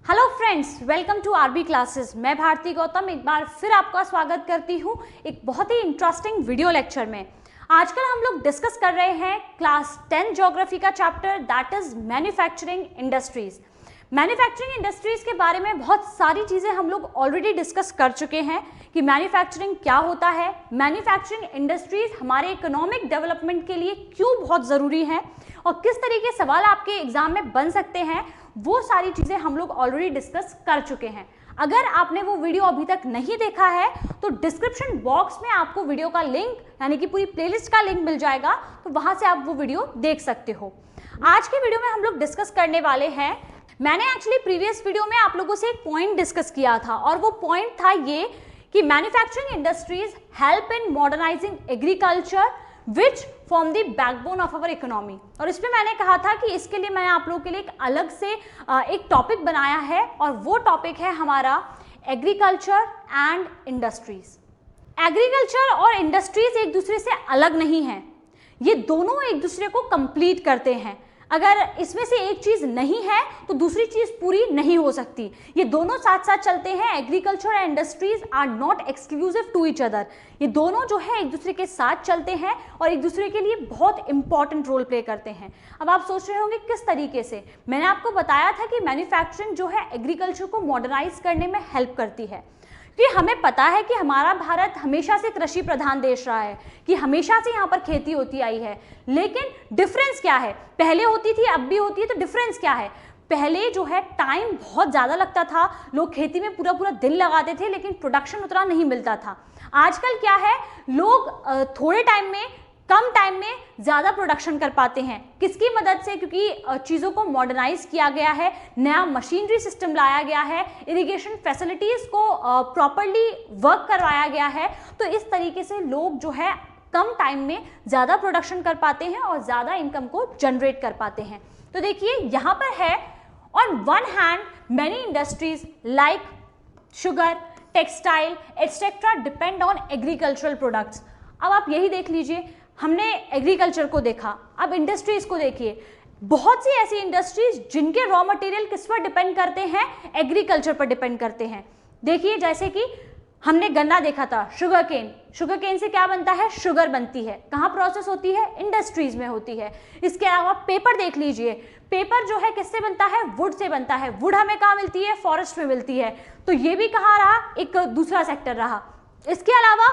Hello friends, welcome to RB classes. मैं भारती गौतम एक बार फिर आपका स्वागत करती हूँ एक बहुत ही इंटरेस्टिंग वीडियो लेक्चर में। आजकल हम लोग डिस्कस कर रहे हैं क्लास 10 ज्योग्राफी का chapter, that is manufacturing industries. Manufacturing industries के बारे में बहुत सारी चीज़ें हम लोग ऑलरेडी डिस्कस कर चुके हैं कि मैन्युफैक्चरिंग क्या होता है, मैन्युफैक्चरिंग इंडस्ट्रीज हमारे इकोनॉमिक डेवलपमेंट के लिए क्यों बहुत ज़रूरी हैं और किस तरीके के सवाल आपके एग्जाम में बन सकते हैं, वो सारी चीज़ें हम लोग ऑलरेडी डिस्कस कर चुके हैं। अगर आपने वो वीडियो अभी तक नहीं देखा है तो डिस्क्रिप्शन बॉक्स में आपको वीडियो का लिंक यानी कि पूरी प्लेलिस्ट का लिंक मिल जाएगा, तो वहां से आप वो वीडियो देख सकते हो। आज के वीडियो में हम लोग डिस्कस करने वाले हैं, मैंने एक्चुअली प्रीवियस वीडियो में आप लोगों से एक पॉइंट डिस्कस किया था और वो पॉइंट था ये कि manufacturing industries help in modernising agriculture which form the backbone of our economy. और इसमें मैंने कहा था कि इसके लिए मैंने आप लोगों के लिए एक अलग से एक टॉपिक बनाया है और वो टॉपिक है हमारा एग्रीकल्चर एंड इंडस्ट्रीज। एग्रीकल्चर और इंडस्ट्रीज एक दूसरे से अलग नहीं है, ये दोनों एक दूसरे को कंप्लीट करते हैं। अगर इसमें से एक चीज नहीं है तो दूसरी चीज पूरी नहीं हो सकती, ये दोनों साथ साथ चलते हैं। Agriculture and industries are not exclusive to each other, ये दोनों जो है एक दूसरे के साथ चलते हैं और एक दूसरे के लिए बहुत इंपॉर्टेंट रोल प्ले करते हैं। अब आप सोच रहे होंगे किस तरीके से। मैंने आपको बताया था कि मैन्युफैक्चरिंग जो है एग्रीकल्चर को मॉडर्नाइज करने में हेल्प करती है, कि हमें पता है कि हमारा भारत हमेशा से कृषि प्रधान देश रहा है, कि हमेशा से यहाँ पर खेती होती आई है। लेकिन डिफरेंस क्या है, पहले होती थी अब भी होती है, तो डिफरेंस क्या है? पहले जो है टाइम बहुत ज़्यादा लगता था, लोग खेती में पूरा पूरा दिन लगाते थे लेकिन प्रोडक्शन उतना नहीं मिलता था। आजकल क्या है, लोग थोड़े टाइम में कम टाइम में ज़्यादा प्रोडक्शन कर पाते हैं। किसकी मदद से? क्योंकि चीज़ों को मॉडर्नाइज किया गया है, नया मशीनरी सिस्टम लाया गया है, इरिगेशन फैसिलिटीज़ को प्रॉपरली वर्क करवाया गया है। तो इस तरीके से लोग जो है कम टाइम में ज़्यादा प्रोडक्शन कर पाते हैं और ज़्यादा इनकम को जनरेट कर पाते हैं। तो देखिए यहाँ पर है, on one hand many industries like sugar, textile etcetera depend on agricultural products. अब आप यही देख लीजिए, हमने एग्रीकल्चर को देखा, अब इंडस्ट्रीज को देखिए। बहुत सी ऐसी इंडस्ट्रीज जिनके रॉ मटेरियल किस पर डिपेंड करते हैं? एग्रीकल्चर पर डिपेंड करते हैं। देखिए जैसे कि हमने गन्ना देखा था, शुगर केन। शुगर केन से क्या बनता है? शुगर बनती है। कहाँ प्रोसेस होती है? इंडस्ट्रीज में होती है। इसके अलावा पेपर देख लीजिए, पेपर जो है किससे बनता है? वुड से बनता है। वुड हमें कहाँ मिलती है? फॉरेस्ट में मिलती है। तो ये भी कहाँ रहा? एक दूसरा सेक्टर रहा। इसके अलावा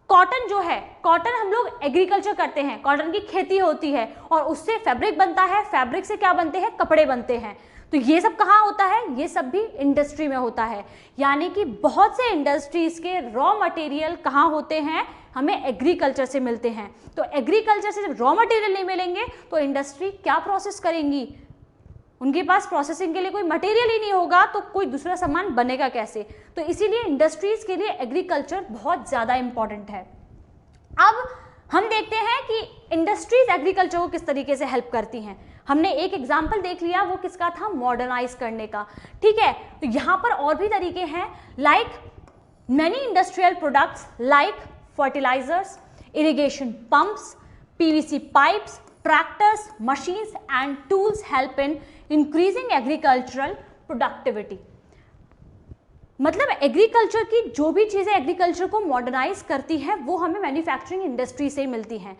कॉटन जो है, कॉटन हम लोग एग्रीकल्चर करते हैं, कॉटन की खेती होती है और उससे फैब्रिक बनता है। फैब्रिक से क्या बनते हैं? कपड़े बनते हैं। तो ये सब कहाँ होता है? ये सब भी इंडस्ट्री में होता है। यानी कि बहुत से इंडस्ट्रीज के रॉ मटेरियल कहाँ होते हैं? हमें एग्रीकल्चर से मिलते हैं। तो एग्रीकल्चर से जब रॉ मटेरियल नहीं मिलेंगे तो इंडस्ट्री क्या प्रोसेस करेंगी? उनके पास प्रोसेसिंग के लिए कोई मटेरियल ही नहीं होगा तो कोई दूसरा सामान बनेगा कैसे? तो इसीलिए इंडस्ट्रीज के लिए एग्रीकल्चर बहुत ज़्यादा इंपॉर्टेंट है। अब हम देखते हैं कि इंडस्ट्रीज एग्रीकल्चर को किस तरीके से हेल्प करती हैं। हमने एक एग्जाम्पल देख लिया, वो किसका था? मॉडर्नाइज करने का। ठीक है, तो यहाँ पर और भी तरीके हैं, like many industrial products like fertilisers, irrigation pumps, PVC pipes, tractors, machines and tools help in increasing agricultural productivity. मतलब एग्रीकल्चर की जो भी चीज़ें एग्रीकल्चर को मॉडर्नाइज करती हैं वो हमें मैन्युफैक्चरिंग इंडस्ट्री से मिलती हैं।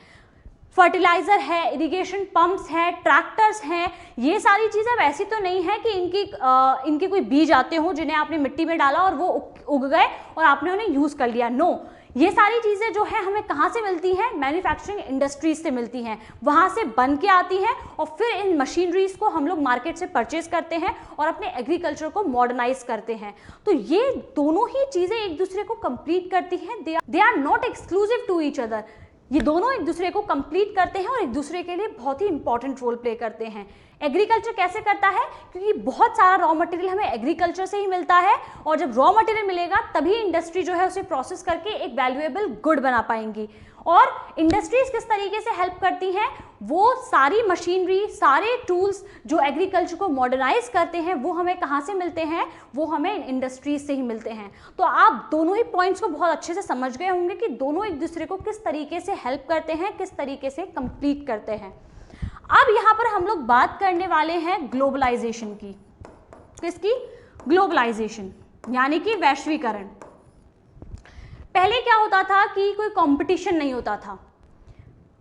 फर्टिलाइजर है, इरिगेशन पंप्स है, ट्रैक्टर्स हैं, ये सारी चीज़ें अब ऐसी तो नहीं है कि इनके कोई बीज आते हों जिन्हें आपने मिट्टी में डाला और वो उग गए और आपने उन्हें यूज़ कर लिया। नो, ये सारी चीज़ें जो है हमें कहाँ से मिलती हैं? मैन्युफैक्चरिंग इंडस्ट्रीज से मिलती हैं। वहाँ से बन के आती हैं और फिर इन मशीनरीज को हम लोग मार्केट से परचेज करते हैं और अपने एग्रीकल्चर को मॉडर्नाइज करते हैं। तो ये दोनों ही चीज़ें एक दूसरे को कंप्लीट करती हैं। They are not exclusive to each other, ये दोनों एक दूसरे को कंप्लीट करते हैं और एक दूसरे के लिए बहुत ही इंपॉर्टेंट रोल प्ले करते हैं। एग्रीकल्चर कैसे करता है? क्योंकि बहुत सारा रॉ मटेरियल हमें एग्रीकल्चर से ही मिलता है और जब रॉ मटेरियल मिलेगा तभी इंडस्ट्री जो है उसे प्रोसेस करके एक वैल्यूएबल गुड बना पाएंगी। और इंडस्ट्रीज किस तरीके से हेल्प करती हैं? वो सारी मशीनरी, सारे टूल्स जो एग्रीकल्चर को मॉडर्नाइज करते हैं वो हमें कहाँ से मिलते हैं? वो हमें इंडस्ट्रीज से ही मिलते हैं। तो आप दोनों ही पॉइंट्स को बहुत अच्छे से समझ गए होंगे कि दोनों एक दूसरे को किस तरीके से हेल्प करते हैं, किस तरीके से कंप्लीट करते हैं। अब यहाँ पर हम लोग बात करने वाले हैं ग्लोबलाइजेशन की। किसकी? ग्लोबलाइजेशन यानी कि वैश्वीकरण। पहले क्या होता था कि कोई कंपटीशन नहीं होता था।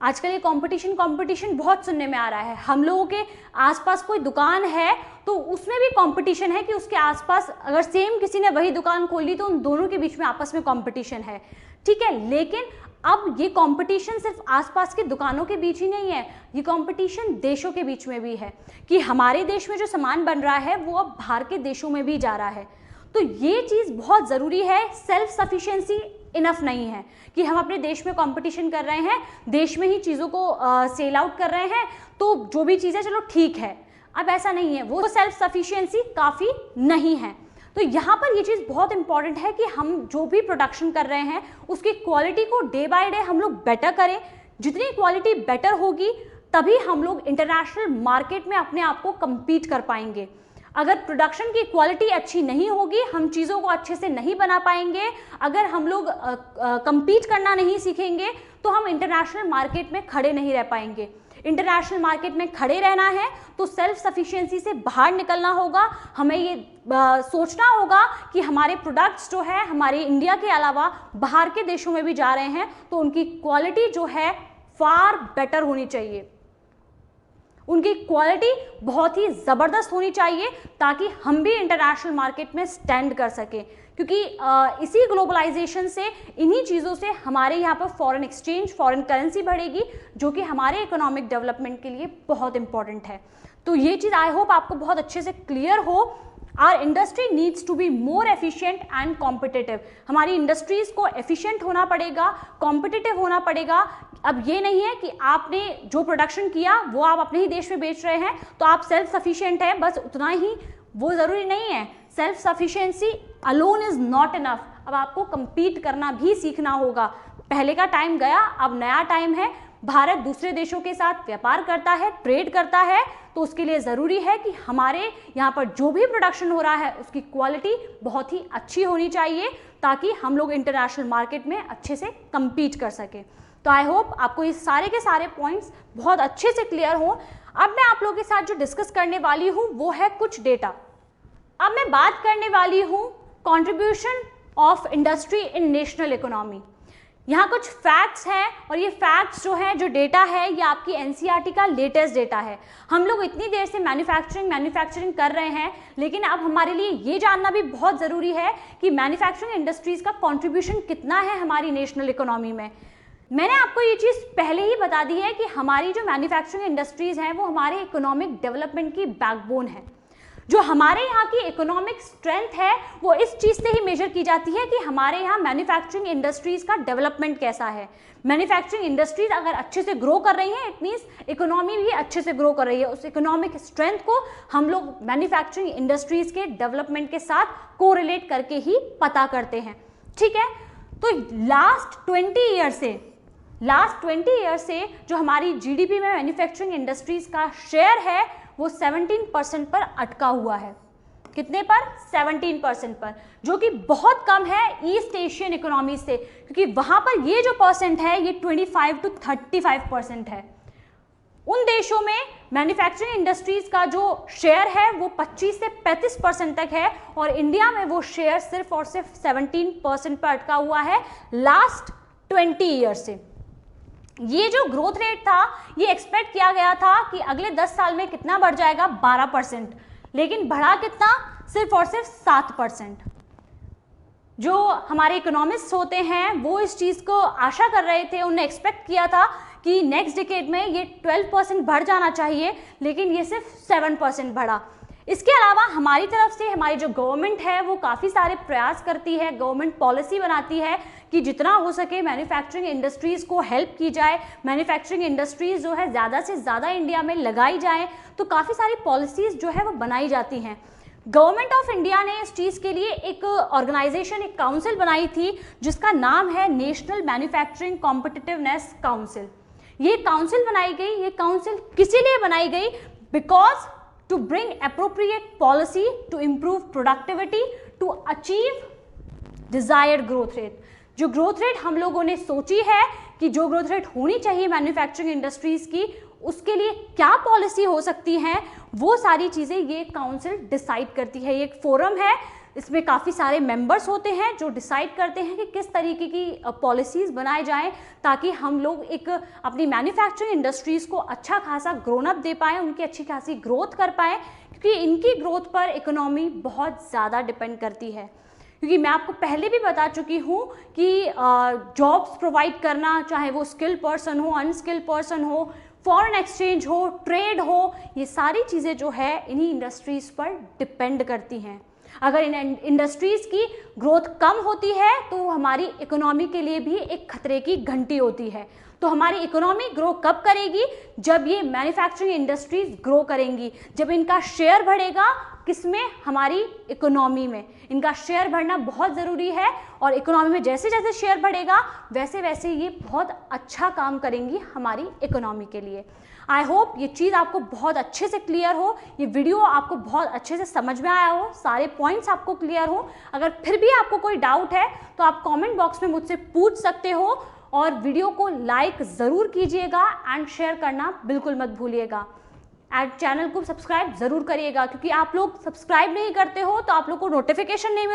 आजकल ये कंपटीशन बहुत सुनने में आ रहा है। हम लोगों के आसपास कोई दुकान है तो उसमें भी कंपटीशन है कि उसके आसपास अगर सेम किसी ने वही दुकान खोली तो उन दोनों के बीच में आपस में कंपटीशन है, ठीक है। लेकिन अब ये कंपटीशन सिर्फ आसपास की दुकानों के बीच ही नहीं है, ये कंपटीशन देशों के बीच में भी है कि हमारे देश में जो सामान बन रहा है वो अब बाहर के देशों में भी जा रहा है। तो ये चीज़ बहुत ज़रूरी है। सेल्फ सफिशिएंसी इनफ नहीं है कि हम अपने देश में कंपटीशन कर रहे हैं, देश में ही चीज़ों को सेल आउट कर रहे हैं तो जो भी चीज़ है चलो ठीक है। अब ऐसा नहीं है, वो सेल्फ सफिशिएंसी काफ़ी नहीं है। तो यहाँ पर ये चीज़ बहुत इंपॉर्टेंट है कि हम जो भी प्रोडक्शन कर रहे हैं उसकी क्वालिटी को डे बाय डे हम लोग बेटर करें। जितनी क्वालिटी बेटर होगी तभी हम लोग इंटरनेशनल मार्केट में अपने आप को कम्पीट कर पाएंगे। अगर प्रोडक्शन की क्वालिटी अच्छी नहीं होगी, हम चीज़ों को अच्छे से नहीं बना पाएंगे, अगर हम लोग कम्पीट करना नहीं सीखेंगे तो हम इंटरनेशनल मार्केट में खड़े नहीं रह पाएंगे। इंटरनेशनल मार्केट में खड़े रहना है तो सेल्फ सफिशिएंसी से बाहर निकलना होगा। हमें ये सोचना होगा कि हमारे प्रोडक्ट्स जो है हमारे इंडिया के अलावा बाहर के देशों में भी जा रहे हैं तो उनकी क्वालिटी जो है फार बेटर होनी चाहिए, उनकी क्वालिटी बहुत ही ज़बरदस्त होनी चाहिए ताकि हम भी इंटरनेशनल मार्केट में स्टैंड कर सकें। क्योंकि इसी ग्लोबलाइजेशन से, इन्हीं चीज़ों से हमारे यहाँ पर फॉरेन एक्सचेंज, फॉरेन करेंसी बढ़ेगी जो कि हमारे इकोनॉमिक डेवलपमेंट के लिए बहुत इंपॉर्टेंट है। तो ये चीज़ आई होप आपको बहुत अच्छे से क्लियर हो। Our industry needs to be more efficient and competitive. हमारी इंडस्ट्रीज़ को एफिशिएंट होना पड़ेगा, कॉम्पिटिटिव होना पड़ेगा। अब ये नहीं है कि आपने जो प्रोडक्शन किया वो आप अपने ही देश में बेच रहे हैं तो आप सेल्फ सफिशिएंट हैं, बस उतना ही, वो ज़रूरी नहीं है। Self sufficiency alone is not enough. अब आपको compete करना भी सीखना होगा। पहले का टाइम गया, अब नया टाइम है। भारत दूसरे देशों के साथ व्यापार करता है, ट्रेड करता है, तो उसके लिए ज़रूरी है कि हमारे यहाँ पर जो भी प्रोडक्शन हो रहा है उसकी क्वालिटी बहुत ही अच्छी होनी चाहिए ताकि हम लोग इंटरनेशनल मार्केट में अच्छे से compete कर सकें। तो आई होप आपको ये सारे के सारे पॉइंट्स बहुत अच्छे से क्लियर हों। अब मैं आप लोगों के साथ जो डिस्कस करने वाली हूँ वो है कुछ डेटा। अब मैं बात करने वाली हूँ contribution of industry in national economy. यहाँ कुछ फैक्ट्स हैं और ये फैक्ट्स जो हैं, जो डेटा है, ये आपकी एनसीईआरटी का लेटेस्ट डेटा है। हम लोग इतनी देर से मैन्युफैक्चरिंग कर रहे हैं, लेकिन अब हमारे लिए ये जानना भी बहुत ज़रूरी है कि मैन्युफैक्चरिंग इंडस्ट्रीज़ का कॉन्ट्रीब्यूशन कितना है हमारी नेशनल इकोनॉमी में। मैंने आपको ये चीज़ पहले ही बता दी है कि हमारी जो मैन्युफैक्चरिंग इंडस्ट्रीज़ हैं वो हमारे इकोनॉमिक डेवलपमेंट की बैकबोन है। जो हमारे यहाँ की इकोनॉमिक स्ट्रेंथ है वो इस चीज़ से ही मेजर की जाती है कि हमारे यहाँ मैन्युफैक्चरिंग इंडस्ट्रीज़ का डेवलपमेंट कैसा है। मैन्युफैक्चरिंग इंडस्ट्रीज अगर अच्छे से ग्रो कर रही हैं, इट मीन्स इकोनॉमी भी अच्छे से ग्रो कर रही है। उस इकोनॉमिक स्ट्रेंथ को हम लोग मैन्युफैक्चरिंग इंडस्ट्रीज़ के डेवलपमेंट के साथ कोरिलेट करके ही पता करते हैं, ठीक है। तो लास्ट 20 ईयर से जो हमारी जीडीपी में मैन्युफैक्चरिंग इंडस्ट्रीज का शेयर है वो 17% पर अटका हुआ है। कितने पर? 17% पर, जो कि बहुत कम है ईस्ट एशियन इकोनॉमी से, क्योंकि वहाँ पर ये जो परसेंट है ये 25 to 35% है। उन देशों में मैन्युफैक्चरिंग इंडस्ट्रीज का जो शेयर है वो 25 से 35% तक है और इंडिया में वो शेयर सिर्फ और सिर्फ 17% पर अटका हुआ है लास्ट 20 ईयर से। ये जो ग्रोथ रेट था ये एक्सपेक्ट किया गया था कि अगले 10 साल में कितना बढ़ जाएगा, 12%, लेकिन बढ़ा कितना? सिर्फ और सिर्फ 7%। जो हमारे इकोनॉमिस्ट्स होते हैं वो इस चीज़ को आशा कर रहे थे, उन्हें एक्सपेक्ट किया था कि नेक्स्ट डिकेड में ये 12% बढ़ जाना चाहिए, लेकिन ये सिर्फ 7% बढ़ा। इसके अलावा हमारी तरफ से हमारी जो गवर्नमेंट है वो काफ़ी सारे प्रयास करती है, गवर्नमेंट पॉलिसी बनाती है कि जितना हो सके मैन्युफैक्चरिंग इंडस्ट्रीज़ को हेल्प की जाए, मैन्युफैक्चरिंग इंडस्ट्रीज़ जो है ज़्यादा से ज़्यादा इंडिया में लगाई जाए। तो काफ़ी सारी पॉलिसीज़ जो है वो बनाई जाती हैं। गवर्नमेंट ऑफ इंडिया ने इस चीज़ के लिए एक ऑर्गेनाइजेशन, एक काउंसिल बनाई थी जिसका नाम है नेशनल मैन्युफैक्चरिंग कॉम्पिटिटिवनेस काउंसिल। ये काउंसिल बनाई गई, ये काउंसिल किसी लिए बनाई गई? Because to bring appropriate policy to improve productivity to achieve desired growth rate। जो ग्रोथ रेट हम लोगों ने सोची है कि जो ग्रोथ रेट होनी चाहिए मैन्युफैक्चरिंग इंडस्ट्रीज की, उसके लिए क्या पॉलिसी हो सकती है, वो सारी चीज़ें ये काउंसिल डिसाइड करती है। ये एक फोरम है, इसमें काफ़ी सारे मेंबर्स होते हैं जो डिसाइड करते हैं कि किस तरीके की पॉलिसीज़ बनाए जाएं ताकि हम लोग एक अपनी मैन्युफैक्चरिंग इंडस्ट्रीज़ को अच्छा खासा ग्रोन अप दे पाएँ, उनकी अच्छी खासी ग्रोथ कर पाएँ, क्योंकि इनकी ग्रोथ पर इकोनॉमी बहुत ज़्यादा डिपेंड करती है। क्योंकि मैं आपको पहले भी बता चुकी हूँ कि जॉब्स प्रोवाइड करना, चाहे वो स्किल्ड पर्सन हो, अनस्किल्ड पर्सन हो, फॉरेन एक्सचेंज हो, ट्रेड हो, ये सारी चीज़ें जो है इन्हीं इंडस्ट्रीज़ पर डिपेंड करती हैं। अगर इन इंडस्ट्रीज़ की ग्रोथ कम होती है तो हमारी इकोनॉमी के लिए भी एक खतरे की घंटी होती है। तो हमारी इकोनॉमी ग्रो कब करेगी? जब ये मैन्युफैक्चरिंग इंडस्ट्रीज ग्रो करेंगी, जब इनका शेयर बढ़ेगा। किसमें? हमारी इकोनॉमी में इनका शेयर बढ़ना बहुत ज़रूरी है, और इकोनॉमी में जैसे जैसे शेयर बढ़ेगा वैसे वैसे ये बहुत अच्छा काम करेंगी हमारी इकोनॉमी के लिए। आई होप ये चीज़ आपको बहुत अच्छे से क्लियर हो, ये वीडियो आपको बहुत अच्छे से समझ में आया हो, सारे पॉइंट्स आपको क्लियर हो। अगर फिर भी आपको कोई डाउट है तो आप कमेंट बॉक्स में मुझसे पूछ सकते हो, और वीडियो को लाइक ज़रूर कीजिएगा एंड शेयर करना बिल्कुल मत भूलिएगा। एंड चैनल को सब्सक्राइब ज़रूर करिएगा, क्योंकि आप लोग सब्सक्राइब नहीं करते हो तो आप लोग को नोटिफिकेशन नहीं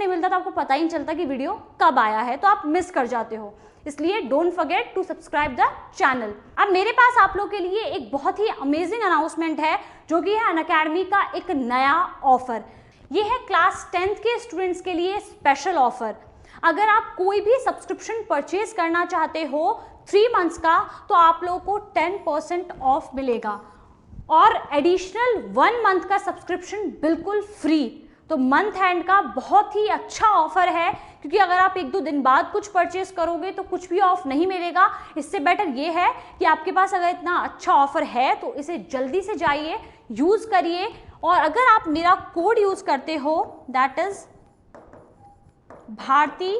मिलता तो आपको पता ही नहीं चलता कि वीडियो कब आया है, तो आप मिस कर जाते हो। इसलिए don't forget to subscribe the channel. अब मेरे पास आप लोग के लिए एक बहुत ही अमेजिंग अनाउंसमेंट है, जो कि है अनअकैडमी का एक नया ऑफर। ये है क्लास 10th के स्टूडेंट्स के लिए स्पेशल ऑफर। अगर आप कोई भी सब्सक्रिप्शन परचेज करना चाहते हो 3 मंथ्स का, तो आप लोगों को 10% ऑफ मिलेगा, और एडिशनल 1 मंथ का सब्सक्रिप्शन बिल्कुल फ्री। तो मंथ एंड का बहुत ही अच्छा ऑफर है, क्योंकि अगर आप 1-2 दिन बाद कुछ परचेज करोगे तो कुछ भी ऑफ नहीं मिलेगा। इससे बेटर ये है कि आपके पास अगर इतना अच्छा ऑफर है तो इसे जल्दी से जाइए, यूज़ करिए, और अगर आप मेरा कोड यूज़ करते हो, दैट इज़ भारती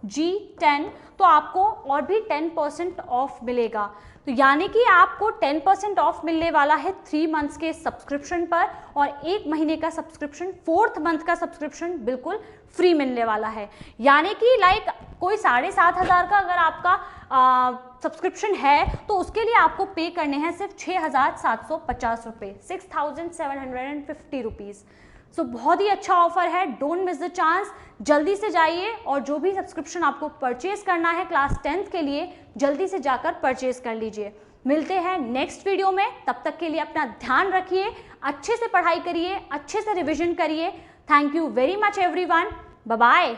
G10, तो आपको और भी 10% ऑफ मिलेगा। तो यानी कि आपको 10% ऑफ मिलने वाला है 3 मंथ्स के सब्सक्रिप्शन पर, और 1 महीने का सब्सक्रिप्शन, 4th मंथ का सब्सक्रिप्शन बिल्कुल फ्री मिलने वाला है। यानी कि लाइक कोई 7,500 का अगर आपका सब्सक्रिप्शन है तो उसके लिए आपको पे करने हैं सिर्फ 6,750 रुपये, 6,750 रुपीज़। सो बहुत ही अच्छा ऑफर है, डोंट मिस द चांस। जल्दी से जाइए, और जो भी सब्सक्रिप्शन आपको परचेज करना है क्लास 10th के लिए, जल्दी से जाकर परचेज कर लीजिए। मिलते हैं नेक्स्ट वीडियो में, तब तक के लिए अपना ध्यान रखिए, अच्छे से पढ़ाई करिए, अच्छे से रिविजन करिए। Thank you very much everyone, bye bye.